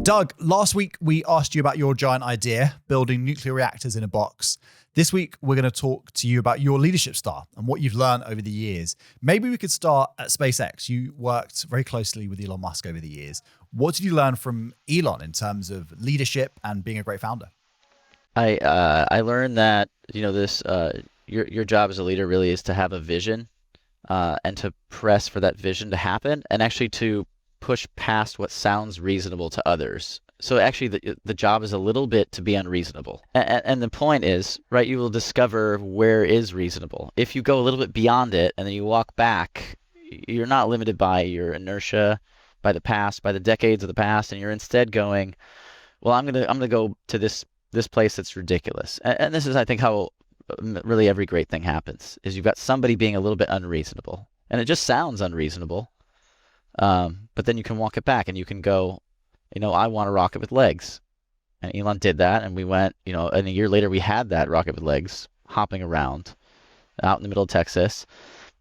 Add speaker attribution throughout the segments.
Speaker 1: Doug, last week we asked you about your giant idea, building nuclear reactors in a box. This week, we're going to talk to you about your leadership style and what you've learned over the years. Maybe we could start at SpaceX. You worked very closely with Elon Musk over the years. What did you learn from Elon in terms of leadership and being a great founder?
Speaker 2: I learned that your job as a leader really is to have a vision and to press for that vision to happen, and actually to push past what sounds reasonable to others. So actually the job is a little bit to be unreasonable. And the point is, right, you will discover where is reasonable. If you go a little bit beyond it and then you walk back, you're not limited by your inertia, by the past, by the decades of the past, and you're instead going, well, I'm gonna go to this place that's ridiculous. And this is, I think, how really every great thing happens, is you've got somebody being a little bit unreasonable. And it just sounds unreasonable. But then you can walk it back and you can go, I want a rocket with legs. And Elon did that, and we went, and a year later we had that rocket with legs hopping around out in the middle of Texas.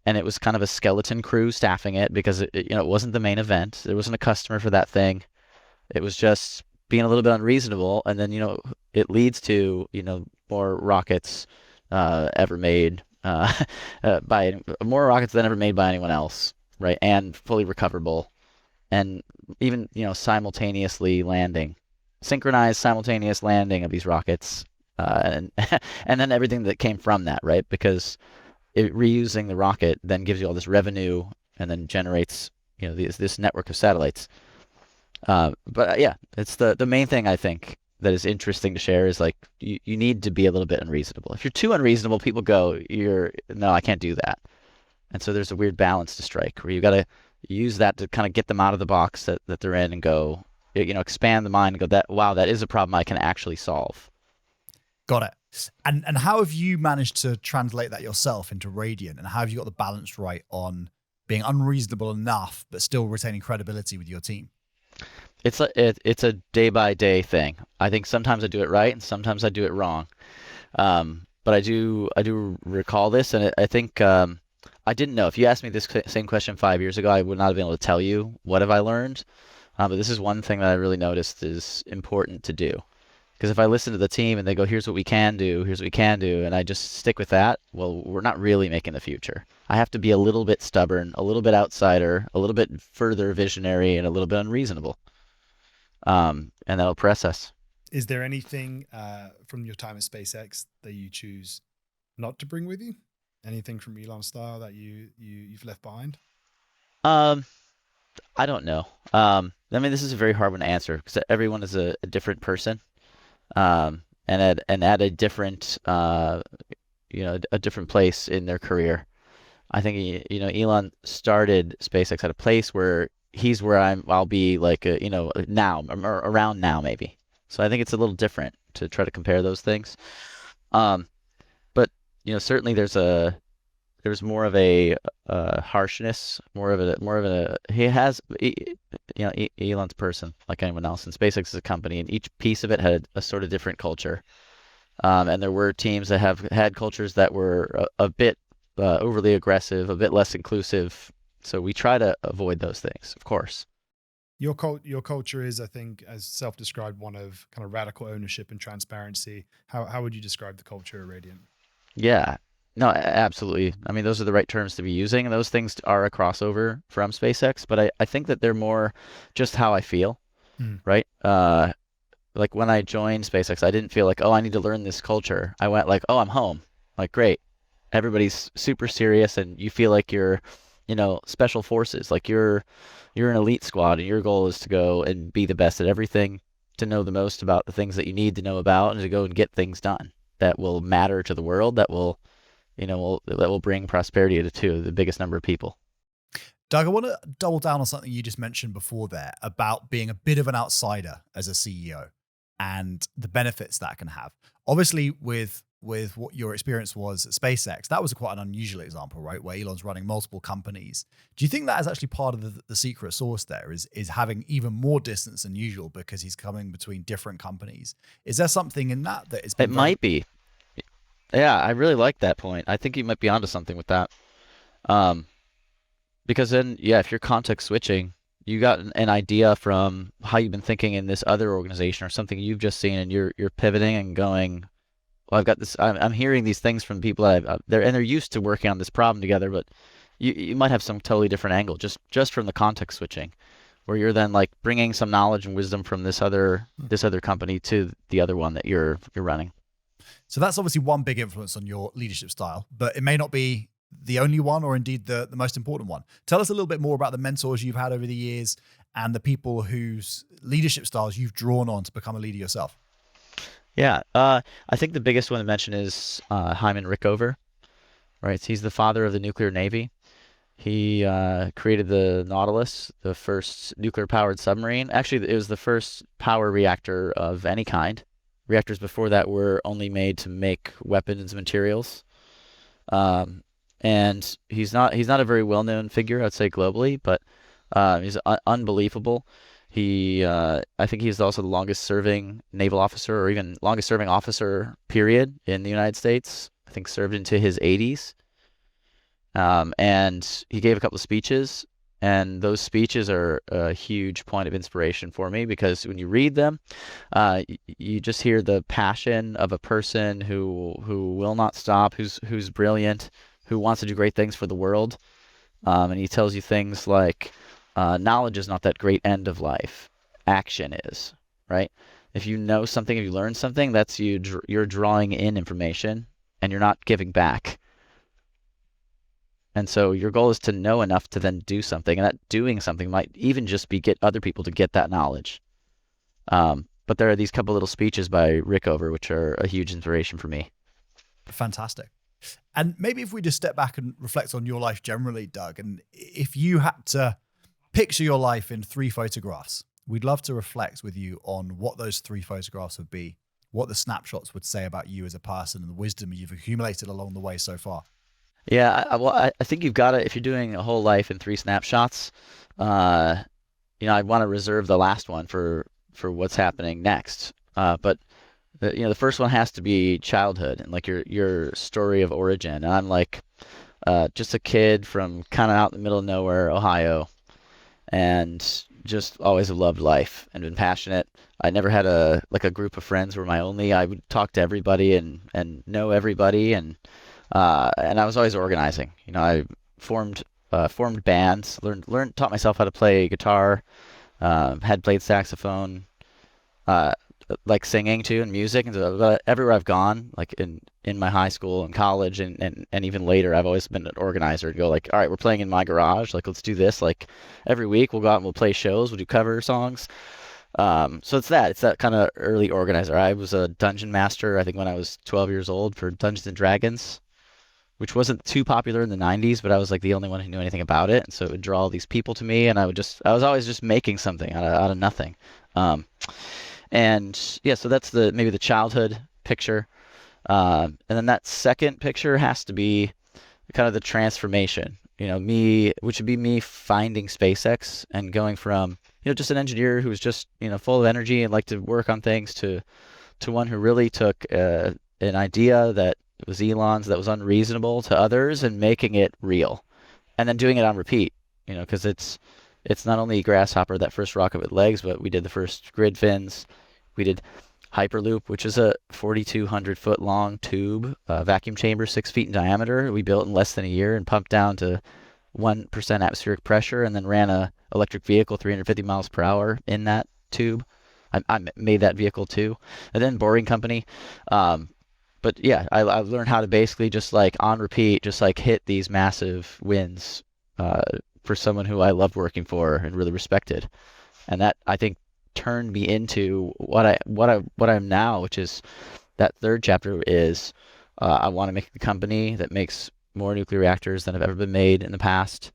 Speaker 2: And it was kind of a skeleton crew staffing it because it wasn't the main event. There wasn't a customer for that thing. It was just being a little bit unreasonable. And then, it leads to, more rockets ever made by more rockets than ever made by anyone else. Right, and fully recoverable, and even simultaneously landing, synchronized simultaneous landing of these rockets, and and then everything that came from that, right? Because reusing the rocket then gives you all this revenue, and then generates this network of satellites. But yeah, it's the main thing I think that is interesting to share is like you need to be a little bit unreasonable. If you're too unreasonable, people go, no, I can't do that. And so there's a weird balance to strike where you got to use that to kind of get them out of the box that they're in and go, expand the mind and go, wow, that is a problem I can actually solve.
Speaker 1: Got it. And how have you managed to translate that yourself into Radiant? And how have you got the balance right on being unreasonable enough, but still retaining credibility with your team?
Speaker 2: It's a day by day thing. I think sometimes I do it right and sometimes I do it wrong. But I do recall this, and I think, I didn't know. If you asked me this same question 5 years ago, I would not have been able to tell you what have I learned. But this is one thing that I really noticed is important to do. Because if I listen to the team and they go, here's what we can do, and I just stick with that, well, we're not really making the future. I have to be a little bit stubborn, a little bit outsider, a little bit further visionary, and a little bit unreasonable. And that'll press us.
Speaker 3: Is there anything from your time at SpaceX that you choose not to bring with you? Anything from Elon's style that you've left behind?
Speaker 2: I don't know. This is a very hard one to answer because everyone is a different person, and at a different a different place in their career. I think Elon started SpaceX at a place where he's where I'll be like now or around now maybe. So I think it's a little different to try to compare those things. But certainly there's more of a harshness, more of a Elon's person like anyone else, and SpaceX is a company, and each piece of it had a sort of different culture. And there were teams that have had cultures that were a bit overly aggressive, a bit less inclusive. So we try to avoid those things, of course.
Speaker 3: Your culture is, I think, as self-described, one of kind of radical ownership and transparency. How would you describe the culture at Radiant?
Speaker 2: Yeah, no, absolutely. I mean, those are the right terms to be using, and those things are a crossover from SpaceX, but I think that they're more just how I feel, right? Like when I joined SpaceX, I didn't feel like, oh, I need to learn this culture. I went like, oh, I'm home. Like, great. Everybody's super serious, and you feel like you're, special forces, like you're an elite squad, and your goal is to go and be the best at everything, to know the most about the things that you need to know about, and to go and get things done that will matter to the world, that will bring prosperity to the biggest number of people.
Speaker 1: Doug, I want to double down on something you just mentioned before there about being a bit of an outsider as a CEO and the benefits that can have. Obviously, with what your experience was at SpaceX, that was quite an unusual example, right? Where Elon's running multiple companies. Do you think that is actually part of the secret sauce there is having even more distance than usual because he's coming between different companies? Is there something in that is?
Speaker 2: It might be. Yeah, I really like that point. I think you might be onto something with that. Because then, yeah, if you're context switching, you got an idea from how you've been thinking in this other organization or something you've just seen, and you're pivoting and going, well, I've got this. I'm hearing these things from people that they're used to working on this problem together, but you might have some totally different angle just from the context switching, where you're then like bringing some knowledge and wisdom from this other company to the other one that you're running.
Speaker 1: So that's obviously one big influence on your leadership style, but it may not be the only one, or indeed the most important one. Tell us a little bit more about the mentors you've had over the years and the people whose leadership styles you've drawn on to become a leader yourself.
Speaker 2: Yeah, I think the biggest one to mention is Hyman Rickover, right? He's the father of the nuclear navy. He created the Nautilus, the first nuclear-powered submarine. Actually, it was the first power reactor of any kind. Reactors before that were only made to make weapons materials. And he's not a very well-known figure, I'd say, globally, but he's unbelievable. I think he's also the longest-serving naval officer, or even longest-serving officer, period, in the United States. I think served into his 80s. And he gave a couple of speeches, and those speeches are a huge point of inspiration for me, because when you read them, you just hear the passion of a person who will not stop, who's brilliant, who wants to do great things for the world. And he tells you things like, knowledge is not that great end of life. Action is, right? If you know something, if you learn something, that's you're drawing in information, and you're not giving back. And so your goal is to know enough to then do something, and that doing something might even just be get other people to get that knowledge. But there are these couple little speeches by Rickover, which are a huge inspiration for me.
Speaker 1: Fantastic. And maybe if we just step back and reflect on your life generally, Doug, and if you had to picture your life in 3 photographs, we'd love to reflect with you on what those 3 photographs would be, what the snapshots would say about you as a person and the wisdom you've accumulated along the way so far.
Speaker 2: Yeah, I think you've got to, if you're doing a whole life in 3 snapshots, I'd want to reserve the last one for what's happening next. But the first one has to be childhood and like your story of origin. And I'm like just a kid from kind of out in the middle of nowhere, Ohio, and just always loved life and been passionate. I never had a group of friends were my only. I would talk to everybody and know everybody, and I was always organizing. I formed bands, taught myself how to play guitar, had played saxophone, like singing too, and music. And so everywhere I've gone, like in my high school and college and even later, I've always been an organizer. To go like, all right, we're playing in my garage. Like, let's do this. Like every week we'll go out and we'll play shows. We'll do cover songs. So it's that kind of early organizer. I was a dungeon master, I think, when I was 12 years old for Dungeons and Dragons, which wasn't too popular in the 90s, but I was like the only one who knew anything about it. And so it would draw all these people to me, and I was always just making something out of nothing. And yeah, so that's maybe the childhood picture. And then that second picture has to be kind of the transformation, which would be me finding SpaceX and going from, just an engineer who was just, full of energy and liked to work on things to one who really took an idea that was Elon's, that was unreasonable to others, and making it real, and then doing it on repeat, because it's not only Grasshopper, that first rocket with legs, but we did the first grid fins. We did Hyperloop, which is a 4,200 foot long tube, vacuum chamber, 6 feet in diameter. We built in less than a year and pumped down to 1% atmospheric pressure, and then ran a electric vehicle 350 miles per hour in that tube. I made that vehicle too. And then Boring Company. But yeah, I learned how to basically just like on repeat, just like hit these massive wins for someone who I loved working for and really respected. And that, I think, turned me into what I'm now, which is that third chapter is I want to make a company that makes more nuclear reactors than have ever been made in the past,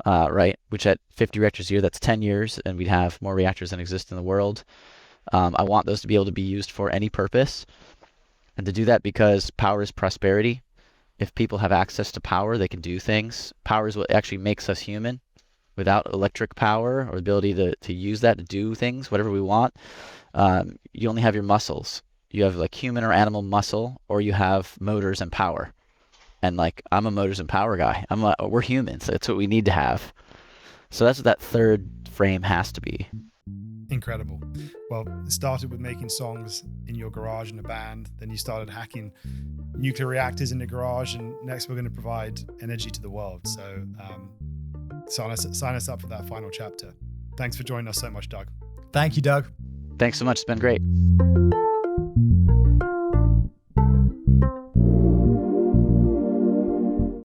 Speaker 2: right? Which at 50 reactors a year, that's 10 years, and we'd have more reactors than exist in the world. I want those to be able to be used for any purpose. And to do that, because power is prosperity. If people have access to power, they can do things. Power is what actually makes us human. Without electric power or the ability to use that to do things, whatever we want, you only have your muscles. You have like human or animal muscle, or you have motors and power. And like, I'm a motors and power guy. We're humans. That's what we need to have. So that's what that third frame has to be.
Speaker 3: Incredible. Well, it started with making songs in your garage in a band. Then you started hacking nuclear reactors in the garage, and next we're going to provide energy to the world. So sign us up for that final chapter. Thanks for joining us so much, Doug.
Speaker 1: Thank you, Doug.
Speaker 2: Thanks so much. It's been great.